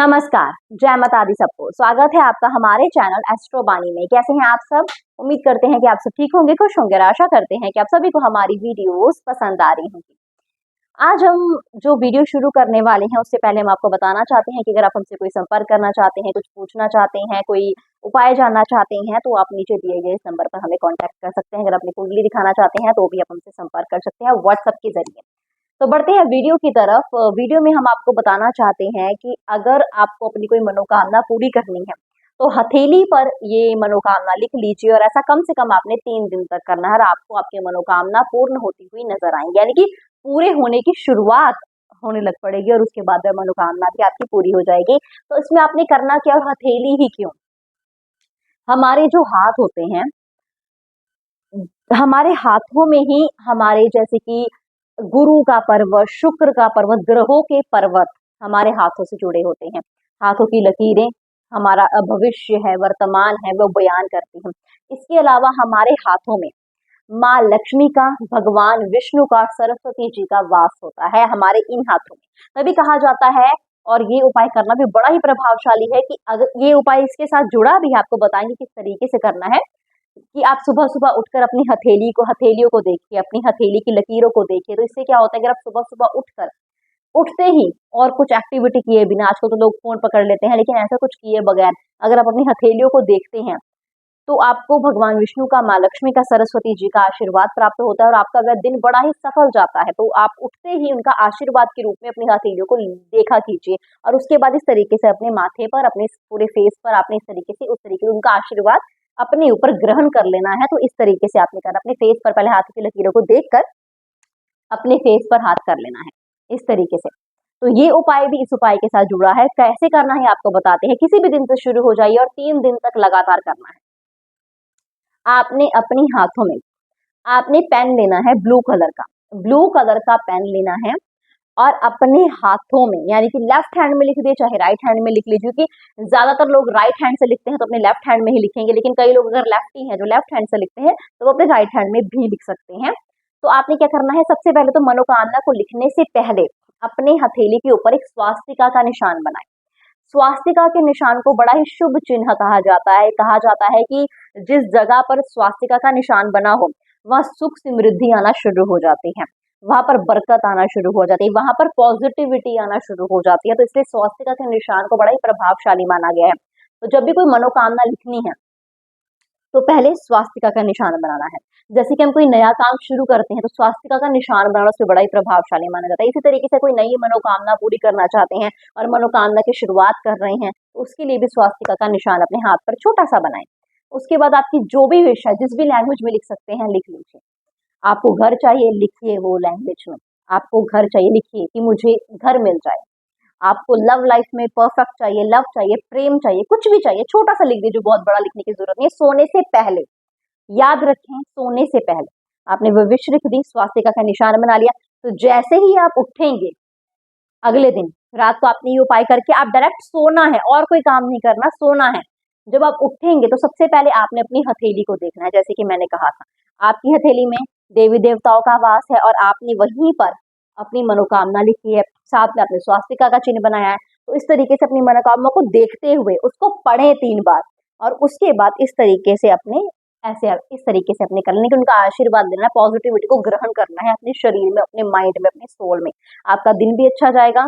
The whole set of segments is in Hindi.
नमस्कार, जय माता दी सबको। स्वागत है आपका हमारे चैनल एस्ट्रो बानी में। कैसे हैं आप सब? उम्मीद करते हैं कि आप सब ठीक होंगे, खुश होंगे और आशा करते हैं कि आप सभी को हमारी वीडियोस पसंद आ रही होंगी। आज हम जो वीडियो शुरू करने वाले हैं उससे पहले हम आपको बताना चाहते हैं कि अगर आप हमसे कोई संपर्क करना चाहते हैं, कुछ पूछना चाहते हैं, कोई उपाय जानना चाहते हैं तो आप नीचे दिए गए इस नंबर पर हमें कॉन्टैक्ट कर सकते हैं। अगर अपनी कुंडली दिखाना चाहते हैं तो भी आप हमसे संपर्क कर सकते हैं व्हाट्सएप के जरिए। तो बढ़ते हैं वीडियो की तरफ। वीडियो में हम आपको बताना चाहते हैं कि अगर आपको अपनी कोई मनोकामना पूरी करनी है तो हथेली पर ये मनोकामना लिख लीजिए और ऐसा कम से कम आपने 3 दिन तक करना है और आपको आपकी मनोकामना पूर्ण होती हुई नजर आएंगी, यानी कि पूरे होने की शुरुआत होने लग पड़ेगी और उसके बाद वह मनोकामना भी आपकी पूरी हो जाएगी। तो इसमें आपने करना क्या और हथेली ही क्यों? हमारे जो हाथ होते हैं, हमारे हाथों में ही हमारे जैसे कि गुरु का पर्वत, शुक्र का पर्वत, ग्रहों के पर्वत हमारे हाथों से जुड़े होते हैं। हाथों की लकीरें हमारा भविष्य है, वर्तमान है, वो बयान करती हैं। इसके अलावा हमारे हाथों में माँ लक्ष्मी का, भगवान विष्णु का, सरस्वती जी का वास होता है हमारे इन हाथों में। तभी कहा जाता है और ये उपाय करना भी बड़ा ही प्रभावशाली है कि अगर ये उपाय इसके साथ जुड़ा भी है, आपको बताएंगे किस तरीके से करना है कि आप सुबह सुबह उठकर अपनी हथेलियों को देखिए, अपनी हथेली की लकीरों को देखिए। तो इससे क्या होता है कि आप सुबह सुबह उठते ही और कुछ एक्टिविटी किए बिना, आजकल तो लोग फोन पकड़ लेते हैं, लेकिन ऐसा कुछ किए बगैर अगर आप अपनी हथेलियों को देखते हैं तो आपको भगवान विष्णु का, माँ लक्ष्मी का, सरस्वती जी का आशीर्वाद प्राप्त होता है और आपका वह दिन बड़ा ही सफल जाता है। तो आप उठते ही उनका आशीर्वाद के रूप में अपनी हथेलियों को देखा कीजिए और उसके बाद इस तरीके से अपने माथे पर, अपने पूरे फेस पर आपने इस तरीके से, उस तरीके से उनका आशीर्वाद अपने ऊपर ग्रहण कर लेना है। तो इस तरीके से आपने करना, अपने फेस पर पहले हाथ की लकीरों को देखकर अपने फेस पर हाथ कर लेना है इस तरीके से। तो ये उपाय भी इस उपाय के साथ जुड़ा है। कैसे करना है आपको बताते हैं। किसी भी दिन से शुरू हो जाइए और 3 दिन तक लगातार करना है। आपने अपनी हाथों में आपने पेन लेना है ब्लू कलर का पेन लेना है और अपने हाथों में, यानी कि लेफ्ट हैंड में लिख दिए चाहे राइट हैंड में लिख लीजिए, क्योंकि ज्यादातर लोग राइट हैंड से लिखते हैं तो अपने लेफ्ट हैंड में ही लिखेंगे, लेकिन कई लोग अगर लेफ्टी हैं जो लेफ्ट हैंड से लिखते हैं तो वो अपने राइट हैंड में भी लिख सकते हैं। तो आपने क्या करना है, सबसे पहले तो मनोकामना को लिखने से पहले अपने हथेली के ऊपर एक स्वास्तिका का निशान बनाए। स्वास्तिका के निशान को बड़ा ही शुभ चिन्ह कहा जाता है। कहा जाता है कि जिस जगह पर स्वास्तिका का निशान बना हो वहां सुख समृद्धि आना शुरू हो जाती है, वहां पर बरकत आना शुरू हो जाती है, वहां पर पॉजिटिविटी आना शुरू हो जाती है। तो इसलिए स्वास्तिका के निशान को बड़ा ही प्रभावशाली माना गया है। तो जब भी कोई मनोकामना लिखनी है तो पहले स्वास्तिका का निशान बनाना है। जैसे कि हम कोई नया काम शुरू करते हैं तो स्वास्तिका का निशान बनाना उससे बड़ा ही प्रभावशाली माना जाता है। इसी तरीके से कोई नई मनोकामना पूरी करना चाहते हैं और मनोकामना की शुरुआत कर रहे हैं तो उसके लिए भी स्वास्तिका का निशान अपने हाथ पर छोटा सा बनाएं। उसके बाद आपकी जो भी विश है, जिस भी लैंग्वेज में लिख सकते हैं लिख लीजिए। आपको घर चाहिए, लिखिए वो लैंग्वेज में। आपको घर चाहिए, लिखिए कि मुझे घर मिल जाए। आपको लव लाइफ में परफेक्ट चाहिए, लव चाहिए, प्रेम चाहिए, कुछ भी चाहिए, छोटा सा लिख दीजिए, बहुत बड़ा लिखने की जरूरत नहीं है। सोने से पहले याद रखें, सोने से पहले आपने वो विश लिख दी, स्वास्तिका का निशान बना लिया। तो जैसे ही आप उठेंगे अगले दिन रात को आपने ये उपाय करके आप डायरेक्ट सोना है और कोई काम नहीं करना, सोना है। जब आप उठेंगे तो सबसे पहले आपने अपनी हथेली को देखना है। जैसे कि मैंने कहा था, आपकी हथेली में देवी देवताओं का वास है और आपने वहीं पर अपनी मनोकामना लिखी है, साथ में आपने स्वास्तिका का चिन्ह बनाया है। तो इस तरीके से अपनी मनोकामना को देखते हुए उसको पढ़े 3 बार और उसके बाद इस तरीके से अपने इस तरीके से अपने करने के उनका आशीर्वाद लेना है, पॉजिटिविटी को ग्रहण करना है अपने शरीर में, अपने माइंड में, अपने सोल में। आपका दिन भी अच्छा जाएगा।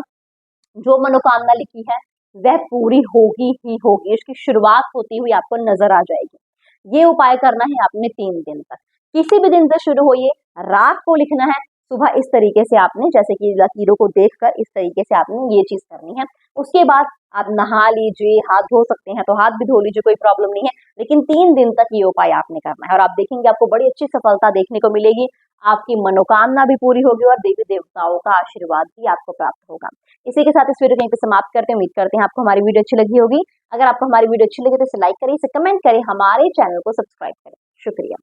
जो मनोकामना लिखी है वह पूरी होगी ही होगी, इसकी शुरुआत होती हुई आपको नजर आ जाएगी। ये उपाय करना है आपने 3 दिन तक। किसी भी दिन से शुरू होइए, रात को लिखना है, सुबह इस तरीके से आपने, जैसे कि लकीरों को देखकर इस तरीके से आपने ये चीज करनी है। उसके बाद आप नहा लीजिए, हाथ धो सकते हैं तो हाथ भी धो लीजिए, कोई प्रॉब्लम नहीं है, लेकिन 3 दिन तक ये उपाय आपने करना है और आप देखेंगे आपको बड़ी अच्छी सफलता देखने को मिलेगी। आपकी मनोकामना भी पूरी होगी और देवी देवताओं का आशीर्वाद भी आपको प्राप्त होगा। इसी के साथ इस वीडियो को यहीं पे समाप्त करते हैं। उम्मीद करते हैं आपको हमारी वीडियो अच्छी लगी होगी। अगर आपको हमारी वीडियो अच्छी लगी तो इसे लाइक करें, इसे कमेंट करें, हमारे चैनल को सब्सक्राइब करें। शुक्रिया।